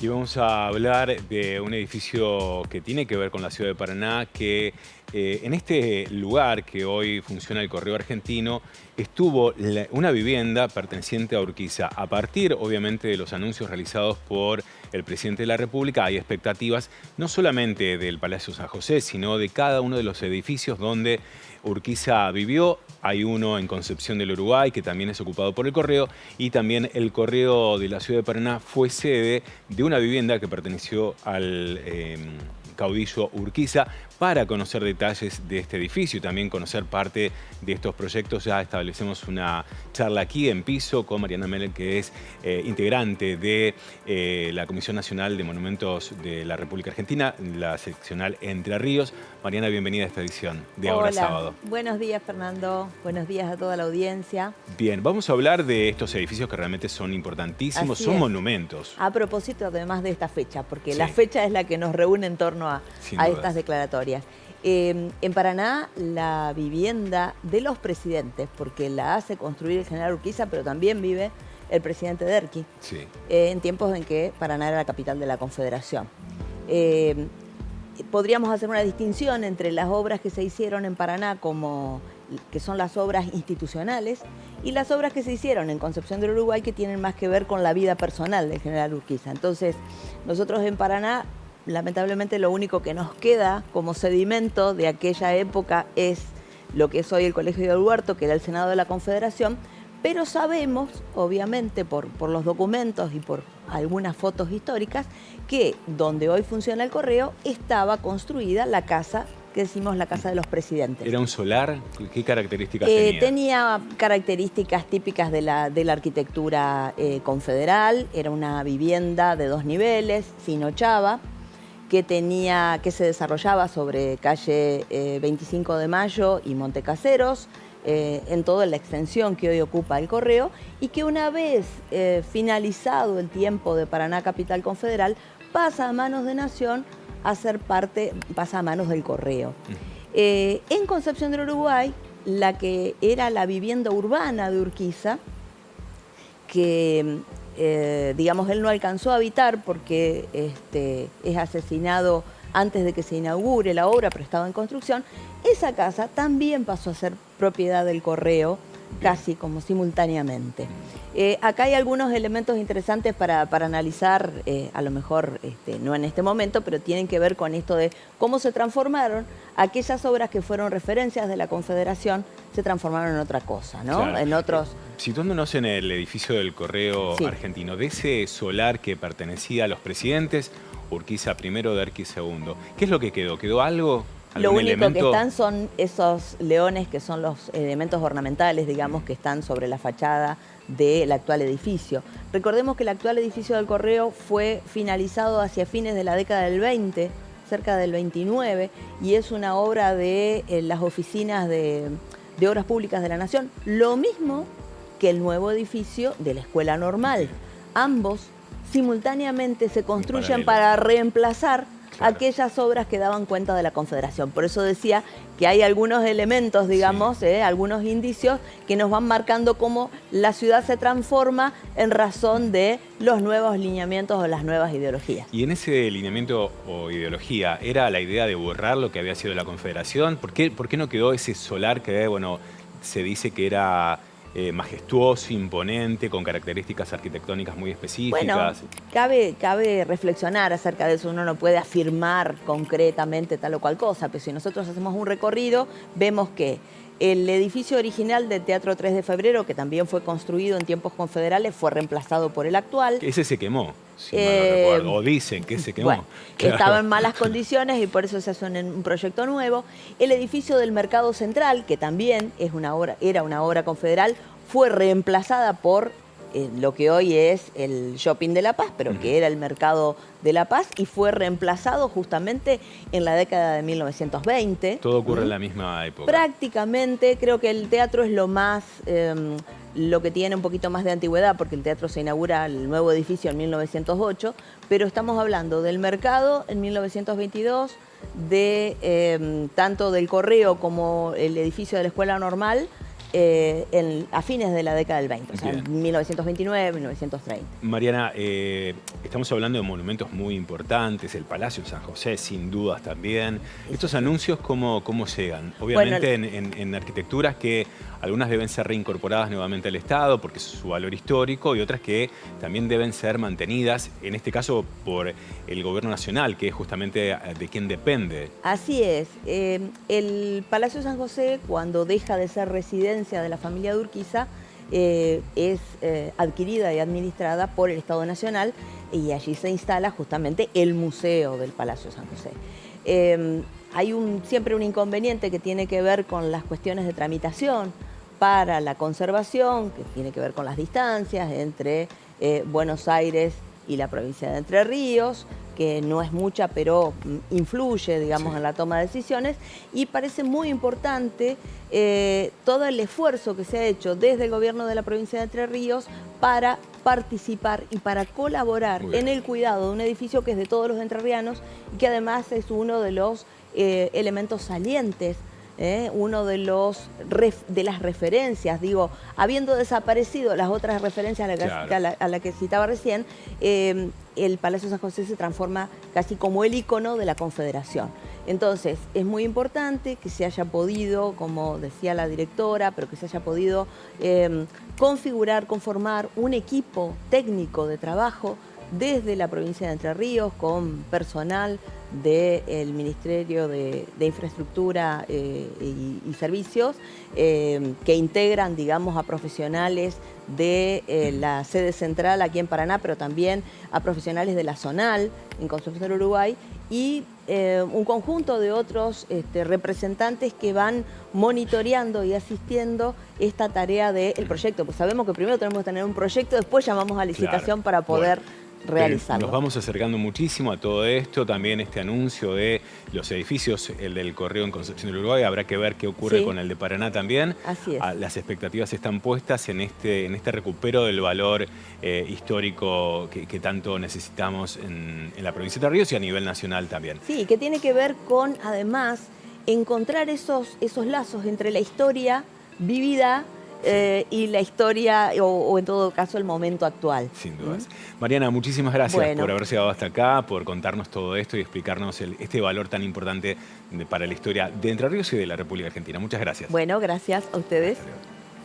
Y vamos a hablar de un edificio que tiene que ver con la ciudad de Paraná, que en este lugar que hoy funciona el Correo Argentino, estuvo una vivienda perteneciente a Urquiza. A partir, obviamente, de los anuncios realizados por el presidente de la República, hay expectativas no solamente del Palacio San José, sino de cada uno de los edificios donde Urquiza vivió. Hay uno en Concepción del Uruguay, que también es ocupado por el Correo, y también el Correo de la ciudad de Paraná fue sede de una vivienda que perteneció al caudillo Urquiza. Para conocer detalles de este edificio y también conocer parte de estos proyectos, ya establecemos una charla aquí en piso con Mariana Meller, que es integrante de la Comisión Nacional de Monumentos de la República Argentina, la seccional Entre Ríos. Mariana, bienvenida a esta edición de Ahora Sábado. Buenos días, Fernando. Buenos días a toda la audiencia. Bien, vamos a hablar de estos edificios que realmente son importantísimos, son monumentos. A propósito, además de esta fecha, porque la fecha es la que nos reúne en torno a estas declaratorias. En Paraná, la vivienda de los presidentes, porque la hace construir el general Urquiza, pero también vive el presidente Derqui, en tiempos en que Paraná era la capital de la Confederación. Podríamos hacer una distinción entre las obras que se hicieron en Paraná, que son las obras institucionales, y las obras que se hicieron en Concepción del Uruguay, que tienen más que ver con la vida personal del general Urquiza. Entonces, nosotros en Paraná, lamentablemente, lo único que nos queda como sedimento de aquella época es lo que es hoy el Colegio de Huerto, que era el Senado de la Confederación, pero sabemos, obviamente, por los documentos y por algunas fotos históricas, que donde hoy funciona el Correo estaba construida la casa que decimos la Casa de los Presidentes. ¿Era un solar? ¿Qué características tenía? Tenía características típicas de la arquitectura confederal. Era una vivienda de 2 niveles, sin ochava, que se desarrollaba sobre calle 25 de Mayo y Montecaseros, en toda la extensión que hoy ocupa el Correo, y que una vez finalizado el tiempo de Paraná Capital Confederal, pasa a manos de Nación pasa a manos del Correo. En Concepción del Uruguay, la que era la vivienda urbana de Urquiza, que digamos él no alcanzó a habitar porque es asesinado antes de que se inaugure la obra, pero estaba en construcción, esa casa también pasó a ser propiedad del Correo casi como simultáneamente. Acá hay algunos elementos interesantes para analizar, a lo mejor no en este momento, pero tienen que ver con esto de cómo se transformaron aquellas obras que fueron referencias de la Confederación, se transformaron en otra cosa, ¿no? Claro. En otros... Situándonos en el edificio del Correo Argentino, de ese solar que pertenecía a los presidentes, Urquiza primero, Derqui segundo, ¿qué es lo que quedó? ¿Quedó algo? Lo único que están son esos leones que son los elementos ornamentales, digamos, que están sobre la fachada del actual edificio. Recordemos que el actual edificio del Correo fue finalizado hacia fines de la década del 20, cerca del 29, y es una obra de las oficinas de Obras Públicas de la Nación, lo mismo que el nuevo edificio de la Escuela Normal. Ambos simultáneamente se construyen para reemplazar aquellas obras que daban cuenta de la Confederación. Por eso decía que hay algunos elementos, digamos, algunos indicios que nos van marcando cómo la ciudad se transforma en razón de los nuevos lineamientos o las nuevas ideologías. Y en ese lineamiento o ideología, ¿era la idea de borrar lo que había sido la Confederación? ¿Por qué no quedó ese solar que, bueno, se dice que era majestuoso, imponente, con características arquitectónicas muy específicas? Bueno, cabe reflexionar acerca de eso. Uno no puede afirmar concretamente tal o cual cosa, pero si nosotros hacemos un recorrido, vemos que el edificio original del Teatro 3 de Febrero, que también fue construido en tiempos confederales, fue reemplazado por el actual. Ese se quemó, si mal no recuerdo, o dicen que se quemó. Bueno, estaba en malas condiciones y por eso se hace un proyecto nuevo. El edificio del Mercado Central, que también era una obra confederal, fue reemplazada por lo que hoy es el Shopping de La Paz, pero que era el Mercado de La Paz, y fue reemplazado justamente en la década de 1920. Todo ocurre en la misma época. Prácticamente, creo que el teatro es lo que tiene un poquito más de antigüedad, porque el teatro se inaugura el nuevo edificio en 1908, pero estamos hablando del Mercado en 1922, tanto del Correo como el edificio de la Escuela Normal a fines de la década del 20, o sea, Bien. en 1929, 1930. Mariana, estamos hablando de monumentos muy importantes, el Palacio de San José, sin dudas también. ¿Estos anuncios cómo llegan? Obviamente en arquitecturas que algunas deben ser reincorporadas nuevamente al Estado porque es su valor histórico y otras que también deben ser mantenidas, en este caso por el Gobierno Nacional, que es justamente de quien depende. Así es. El Palacio de San José, cuando deja de ser residencia de la familia de Urquiza, es adquirida y administrada por el Estado Nacional y allí se instala justamente el Museo del Palacio de San José. Hay siempre un inconveniente que tiene que ver con las cuestiones de tramitación para la conservación, que tiene que ver con las distancias entre Buenos Aires y la provincia de Entre Ríos, que no es mucha, pero influye, digamos, en la toma de decisiones. Y parece muy importante todo el esfuerzo que se ha hecho desde el gobierno de la provincia de Entre Ríos para participar y para colaborar en el cuidado de un edificio que es de todos los entrerrianos y que además es uno de los elementos salientes, uno de las referencias, digo, habiendo desaparecido las otras referencias a la que citaba recién, el Palacio San José se transforma casi como el icono de la Confederación. Entonces, es muy importante que se haya podido, como decía la directora, pero que se haya podido configurar, conformar un equipo técnico de trabajo desde la provincia de Entre Ríos, con personal del Ministerio de Infraestructura y Servicios, que integran, digamos, a profesionales de la sede central aquí en Paraná, pero también a profesionales de la Zonal, en Concepción, Uruguay, y un conjunto de otros representantes que van monitoreando y asistiendo esta tarea del proyecto. Pues sabemos que primero tenemos que tener un proyecto, después llamamos a licitación para poder realizarlo. Nos vamos acercando muchísimo a todo esto, también este anuncio de los edificios, el del Correo en Concepción del Uruguay, habrá que ver qué ocurre con el de Paraná también. Así es. Las expectativas están puestas en este recupero del valor histórico que tanto necesitamos en la provincia de Entre Ríos y a nivel nacional también. Sí, que tiene que ver con, además, encontrar esos lazos entre la historia vivida y la historia, o en todo caso el momento actual. Sin dudas. Mariana, muchísimas gracias por haber llegado hasta acá, por contarnos todo esto y explicarnos este valor tan importante para la historia de Entre Ríos y de la República Argentina. Muchas gracias. Bueno, gracias a ustedes.